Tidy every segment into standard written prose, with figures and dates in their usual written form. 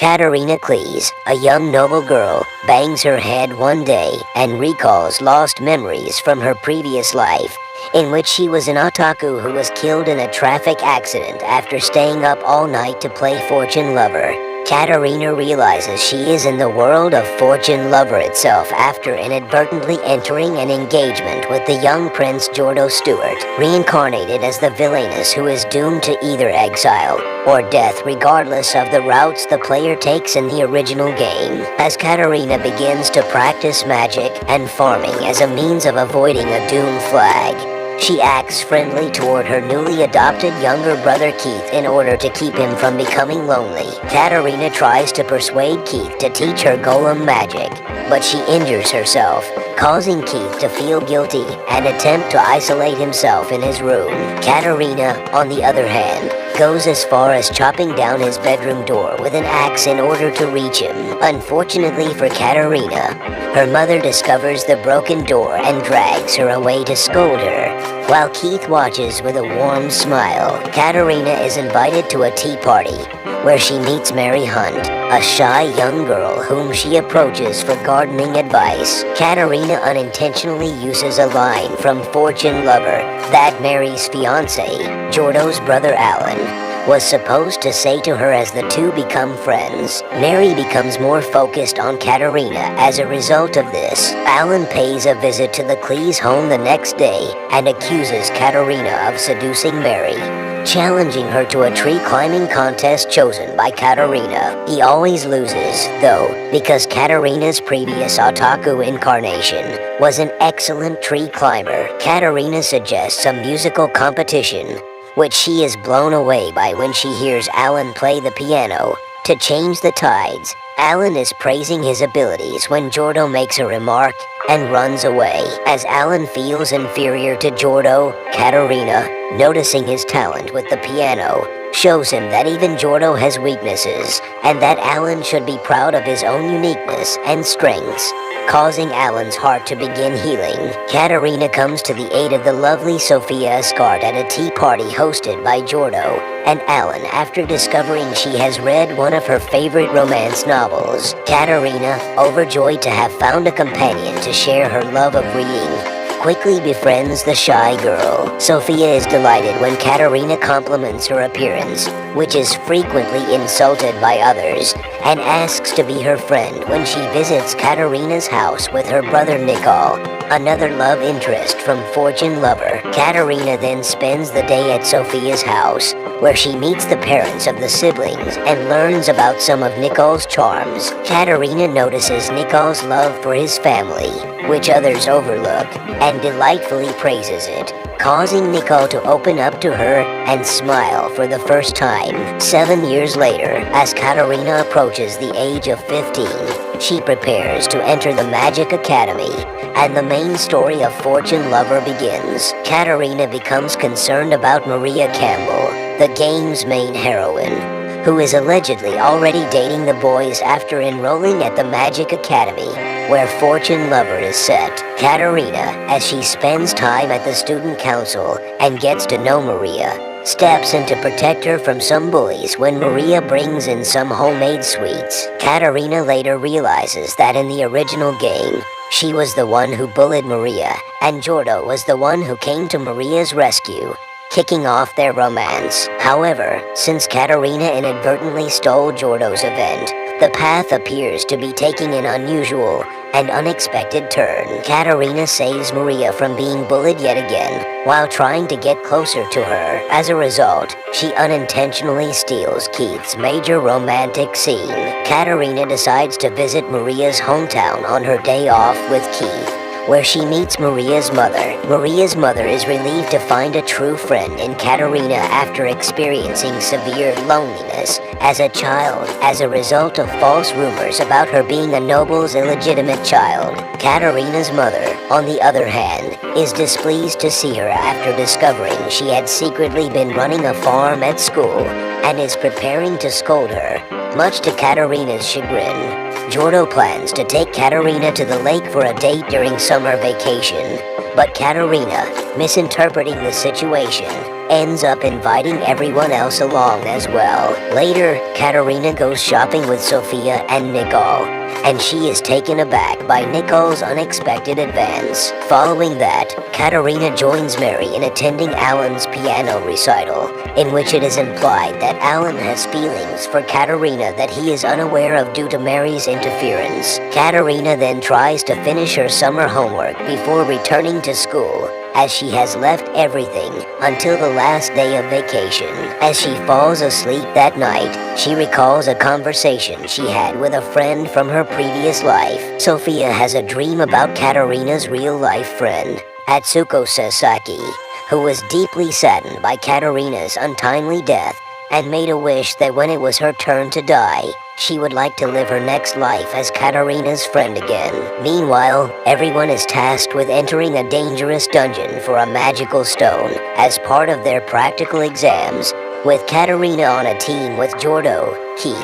Katarina Claes, a young noble girl, bangs her head one day and recalls lost memories from her previous life, in which she was an otaku who was killed in a traffic accident after staying up all night to play fortune lover. Katarina realizes she is in the world of fortune lover itself after inadvertently entering an engagement with the young Prince Jordo Stewart, reincarnated as the Villainess who is doomed to either exile or death regardless of the routes the player takes in the original game. As Katarina begins to practice magic and farming as a means of avoiding a doom flag, she acts friendly toward her newly adopted younger brother Keith in order to keep him from becoming lonely. Katarina tries to persuade Keith to teach her golem magic, but she injures herself, causing Keith to feel guilty and attempt to isolate himself in his room. Katarina, on the other hand, goes as far as chopping down his bedroom door with an axe in order to reach him. Unfortunately for Katarina, her mother discovers the broken door and drags her away to scold her. While Keith watches with a warm smile, Katarina is invited to a tea party, where she meets Mary Hunt, a shy young girl whom she approaches for gardening advice. Katarina unintentionally uses a line from Fortune Lover that Mary's fiancé, Jordo's brother Alan, was supposed to say to her as the two become friends. Mary becomes more focused on Katarina as a result of this. Alan pays a visit to the Claes home the next day and accuses Katarina of seducing Mary, challenging her to a tree climbing contest chosen by Katarina. He always loses, though, because Katarina's previous otaku incarnation was an excellent tree climber. Katarina suggests a musical competition, which she is blown away by when she hears Alan play the piano. To change the tides, Alan is praising his abilities when Jordo makes a remark and runs away. As Alan feels inferior to Jordo, Katarina, noticing his talent with the piano, shows him that even Jordo has weaknesses and that Alan should be proud of his own uniqueness and strengths, causing Alan's heart to begin healing. Katarina comes to the aid of the lovely Sophia Escart at a tea party hosted by Jordo and Alan after discovering she has read one of her favorite romance novels. Katarina, overjoyed to have found a companion to share her love of reading, quickly befriends the shy girl. Sophia is delighted when Katarina compliments her appearance, which is frequently insulted by others, and asks to be her friend when she visits Katarina's house with her brother Nicol, another love interest from Fortune Lover. Katarina then spends the day at Sophia's house, where she meets the parents of the siblings and learns about some of Nicol's charms. Katarina notices Nicol's love for his family, which others overlook, and delightfully praises it, causing Nicol to open up to her and smile for the first time. 7 years later, as Katarina approaches the age of 15, she prepares to enter the Magic Academy, and the main story of Fortune Lover begins. Katarina becomes concerned about Maria Campbell, the game's main heroine, who is allegedly already dating the boys after enrolling at the Magic Academy, where Fortune Lover is set. Katarina, as she spends time at the student council and gets to know Maria, steps in to protect her from some bullies when Maria brings in some homemade sweets. Katarina later realizes that in the original game, she was the one who bullied Maria, and Jordo was the one who came to Maria's rescue, kicking off their romance. However, since Katarina inadvertently stole Jordo's event, the path appears to be taking an unusual and unexpected turn. Katarina saves Maria from being bullied yet again, while trying to get closer to her. As a result, she unintentionally steals Keith's major romantic scene. Katarina decides to visit Maria's hometown on her day off with Keith, where she meets Maria's mother. Maria's mother is relieved to find a true friend in Katarina after experiencing severe loneliness as a child as a result of false rumors about her being a noble's illegitimate child. Katarina's mother, on the other hand, is displeased to see her after discovering she had secretly been running a farm at school and is preparing to scold her, much to Katarina's chagrin. Jordo plans to take Katarina to the lake for a date during summer vacation, but Katarina, misinterpreting the situation, ends up inviting everyone else along as well. Later, Katarina goes shopping with Sophia and Nicole, and she is taken aback by Nicole's unexpected advance. Following that, Katarina joins Mary in attending Alan's piano recital, in which it is implied that Alan has feelings for Katarina that he is unaware of due to Mary's interference. Katarina then tries to finish her summer homework before returning to school, as she has left everything until the last day of vacation. As she falls asleep that night, she recalls a conversation she had with a friend from her previous life. Sophia has a dream about Katarina's real-life friend, Atsuko Sasaki, who was deeply saddened by Katarina's untimely death and made a wish that when it was her turn to die, she would like to live her next life as Katarina's friend again. Meanwhile, everyone is tasked with entering a dangerous dungeon for a magical stone as part of their practical exams, with Katarina on a team with Jordo, Keith,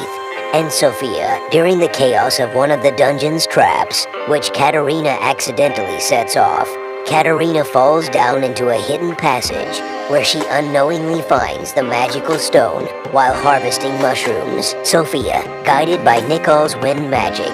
and Sophia. During the chaos of one of the dungeon's traps, which Katarina accidentally sets off, Katarina falls down into a hidden passage where she unknowingly finds the magical stone while harvesting mushrooms. Sophia, guided by Nicole's wind magic,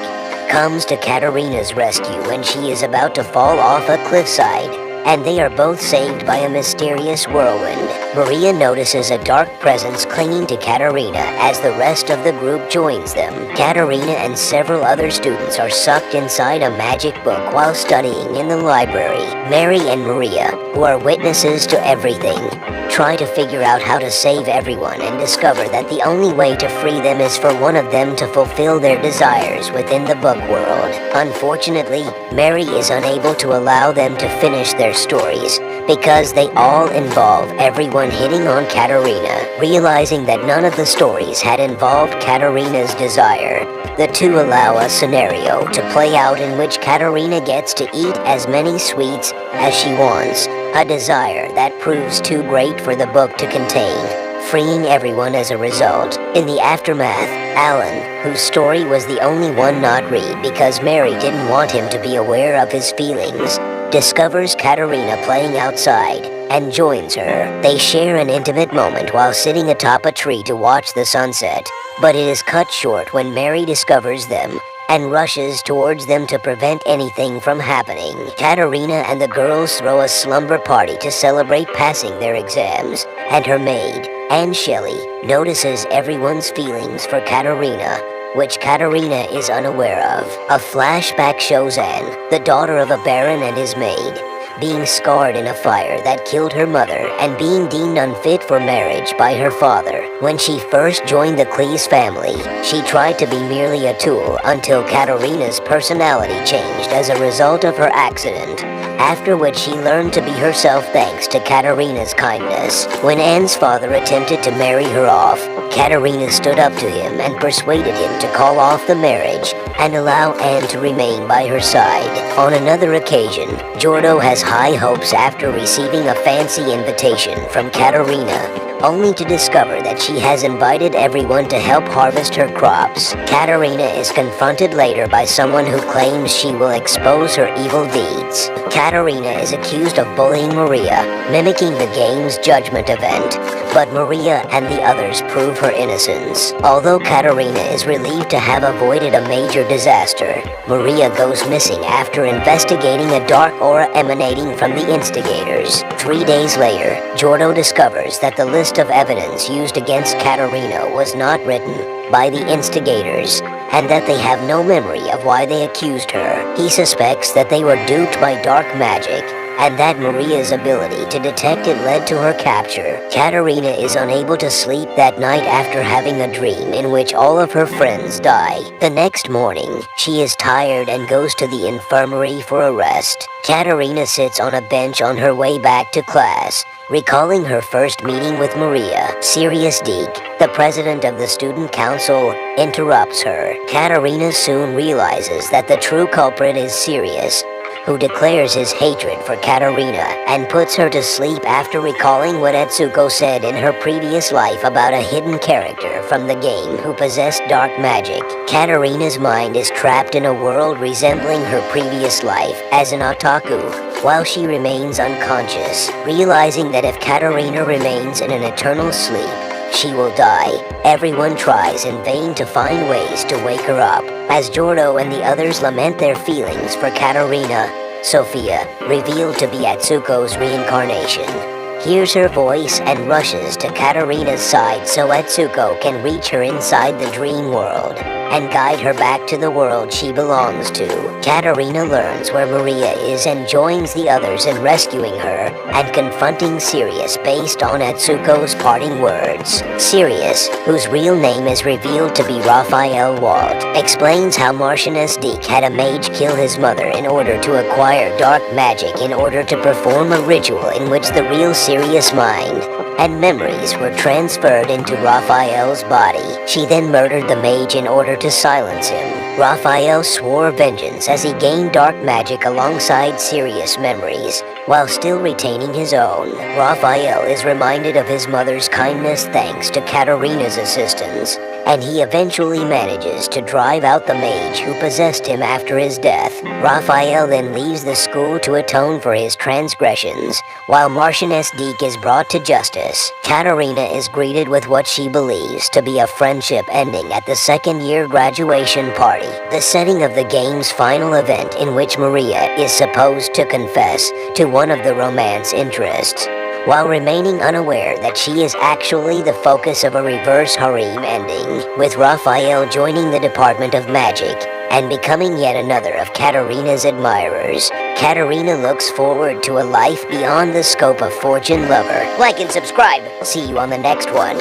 comes to Katarina's rescue when she is about to fall off a cliffside, and they are both saved by a mysterious whirlwind. Maria notices a dark presence clinging to Katarina as the rest of the group joins them. Katarina and several other students are sucked inside a magic book while studying in the library. Mary and Maria, who are witnesses to everything, try to figure out how to save everyone and discover that the only way to free them is for one of them to fulfill their desires within the book world. Unfortunately, Mary is unable to allow them to finish their stories because they all involve everyone hitting on Katarina. Realizing that none of the stories had involved Katarina's desire, the two allow a scenario to play out in which Katarina gets to eat as many sweets as she wants, a desire that proves too great for the book to contain, freeing everyone as a result. In the aftermath, Alan, whose story was the only one not read because Mary didn't want him to be aware of his feelings, discovers Katarina playing outside and joins her. They share an intimate moment while sitting atop a tree to watch the sunset, but it is cut short when Mary discovers them and rushes towards them to prevent anything from happening. Katarina and the girls throw a slumber party to celebrate passing their exams, and her maid, Anne Shelley, notices everyone's feelings for Katarina, which Katarina is unaware of. A flashback shows Anne, the daughter of a baron and his maid, being scarred in a fire that killed her mother and being deemed unfit for marriage by her father. When she first joined the Claes family, she tried to be merely a tool until Katarina's personality changed as a result of her accident, after which she learned to be herself thanks to Katarina's kindness. When Anne's father attempted to marry her off, Katarina stood up to him and persuaded him to call off the marriage and allow Anne to remain by her side. On another occasion, Jordo has high hopes after receiving a fancy invitation from Katarina, only to discover that she has invited everyone to help harvest her crops. Katarina is confronted later by someone who claims she will expose her evil deeds. Katarina is accused of bullying Maria, mimicking the game's judgment event, but Maria and the others prove her innocence. Although Katarina is relieved to have avoided a major disaster, Maria goes missing after investigating a dark aura emanating from the instigators. 3 days later, Jordo discovers that the list of evidence used against Katarina was not written by the instigators, and that they have no memory of why they accused her. He suspects that they were duped by dark magic, and that Maria's ability to detect it led to her capture. Katarina is unable to sleep that night after having a dream in which all of her friends die. The next morning, she is tired and goes to the infirmary for a rest. Katarina sits on a bench on her way back to class, recalling her first meeting with Maria. Sirius Deke, the president of the student council, interrupts her. Katarina soon realizes that the true culprit is Sirius, who declares his hatred for Katarina and puts her to sleep after recalling what Atsuko said in her previous life about a hidden character from the game who possessed dark magic. Katarina's mind is trapped in a world resembling her previous life as an otaku, while she remains unconscious, realizing that if Katarina remains in an eternal sleep, she will die. Everyone tries in vain to find ways to wake her up, as Jordo and the others lament their feelings for Katarina. Sophia, revealed to be Atsuko's reincarnation, hears her voice and rushes to Katarina's side so Atsuko can reach her inside the dream world and guide her back to the world she belongs to. Katarina learns where Maria is and joins the others in rescuing her and confronting Sirius based on Atsuko's parting words. Sirius, whose real name is revealed to be Raphael Walt, explains how Martianus Deke had a mage kill his mother in order to acquire dark magic in order to perform a ritual in which the real Sirius mind and memories were transferred into Raphael's body. She then murdered the mage in order to silence him. Raphael swore vengeance as he gained dark magic alongside Sirius memories, while still retaining his own. Raphael is reminded of his mother's kindness thanks to Katarina's assistance, and he eventually manages to drive out the mage who possessed him after his death. Raphael then leaves the school to atone for his transgressions, while Martianus Deke is brought to justice. Katarina is greeted with what she believes to be a friendship ending at the second-year graduation party, the setting of the game's final event in which Maria is supposed to confess to one of the romance interests, while remaining unaware that she is actually the focus of a reverse harem ending, with Raphael joining the Department of Magic and becoming yet another of Katarina's admirers. Katarina looks forward to a life beyond the scope of fortune lover. Like and subscribe. See you on the next one.